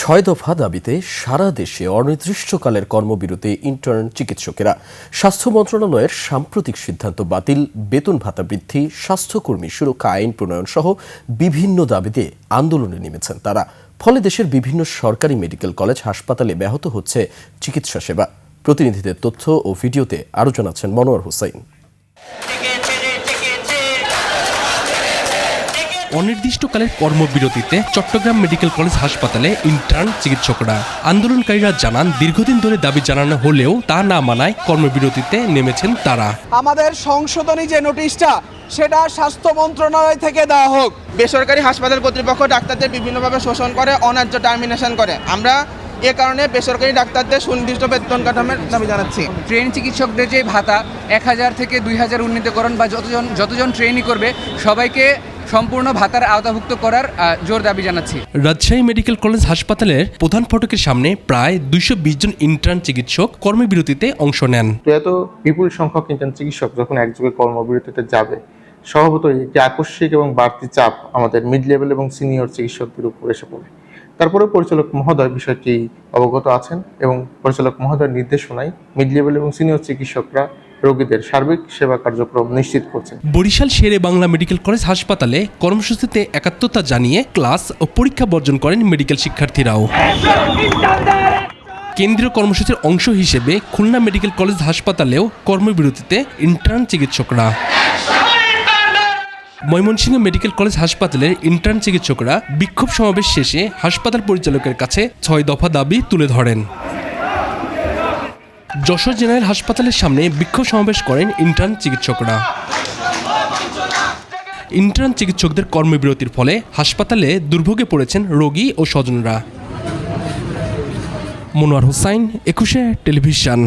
ছয় দফা দাবিতে সারা দেশে অনির্দিষ্টকালের কর্মবিরতি ইন্টার্ন চিকিৎসকেরা। স্বাস্থ্য মন্ত্রণালয়ের সাম্প্রতিক সিদ্ধান্ত বাতিল, বেতন ভাতা বৃদ্ধি, স্বাস্থ্যকর্মী সুরক্ষা আইন প্রণয়ন সহ বিভিন্ন দাবিতে আন্দোলনে নেমেছেন তারা। ফলে দেশের বিভিন্ন সরকারি মেডিকেল কলেজ হাসপাতালে ব্যাহত হচ্ছে চিকিৎসা সেবা। প্রতিনিধিদের তথ্য ও ভিডিওতে আরও জানাচ্ছেন মনোয়ার হোসাইন। অনির্দিষ্টকালের কর্মবিরতিতে চট্টগ্রাম মেডিকেল কলেজ হাসপাতালে ইন্টার্ন চিকিৎসকরা। আন্দোলনকারীরা জানান, দীর্ঘদিন ধরে দাবি জানানো হলেও তা না মানায় কর্মবিরতিতে নেমেছেন তারা। আমাদের সংশোধনী যে নোটিশটা সেটা স্বাস্থ্য মন্ত্রণালয় থেকে দেওয়া হোক। বেসরকারি হাসপাতাল কর্তৃপক্ষ ডাক্তারদের বিভিন্নভাবে শোষণ করে, অন্যায্য টার্মিনেশন করে। আমরা এ কারণে বেসরকারি ডাক্তারদের সুনির্দিষ্ট বেতন কাঠামোর দাবি জানাচ্ছি। ট্রেন চিকিৎসকদের যে ভাতা 1000 থেকে 2000 উন্নীতকরণ বা যতজন ট্রেনই করবে সবাইকে সম্পূর্ণ ভাতার আওতাভুক্ত করার জোর দাবি জানাচ্ছি। রাজশাহী মেডিকেল কলেজ হাসপাতালের প্রধান ফটকের সামনে প্রায় 220 জন ইন্টার্ন চিকিৎসক কর্মবিরতিতে অংশ নেন। এত বিপুল সংখ্যক ইন্টার্ন চিকিৎসক যখন একযোগে কর্মবিরতিতে যাবে, স্বভাবতই একটি আকস্মিক এবং বাড়তি চাপ আমাদের মিড লেভেল এবং সিনিয়র চিকিৎসকদের উপর এসে পড়ে। তারপরে পরিচালক মহোদয় বিষয়টি অবগত আছেন এবং পরিচালক মহোদয়ের নির্দেশনায় মিড লেভেল এবং সিনিয়র চিকিৎসকরা রোগীদের সার্বিক সেবা কার্যক্রম নিশ্চিত করছে। বরিশাল শেরে বাংলা মেডিকেল কলেজ হাসপাতালে কর্মসূচিতে একাত্মতা জানিয়ে ক্লাস ও পরীক্ষা বর্জন করেন মেডিকেল শিক্ষার্থীরাও। কেন্দ্রীয় কর্মসূচির অংশ হিসেবে খুলনা মেডিকেল কলেজ হাসপাতালেও কর্মবিরতিতে ইন্টার্ন চিকিৎসকরা। ময়মনসিংহ মেডিকেল কলেজ হাসপাতালের ইন্টার্ন চিকিৎসকরা বিক্ষোভ সমাবেশ শেষে হাসপাতাল পরিচালকের কাছে 6 দফা দাবি তুলে ধরেন। যশোর জেনারেল হাসপাতালের সামনে বিক্ষোভ সমাবেশ করেন ইন্টার্ন চিকিৎসকরা। ইন্টার্ন চিকিৎসকদের কর্মবিরতির ফলে হাসপাতালে দুর্ভোগে পড়েছেন রোগী ও স্বজনরা। মনোয়ার হোসাইন, 21 টেলিভিশন।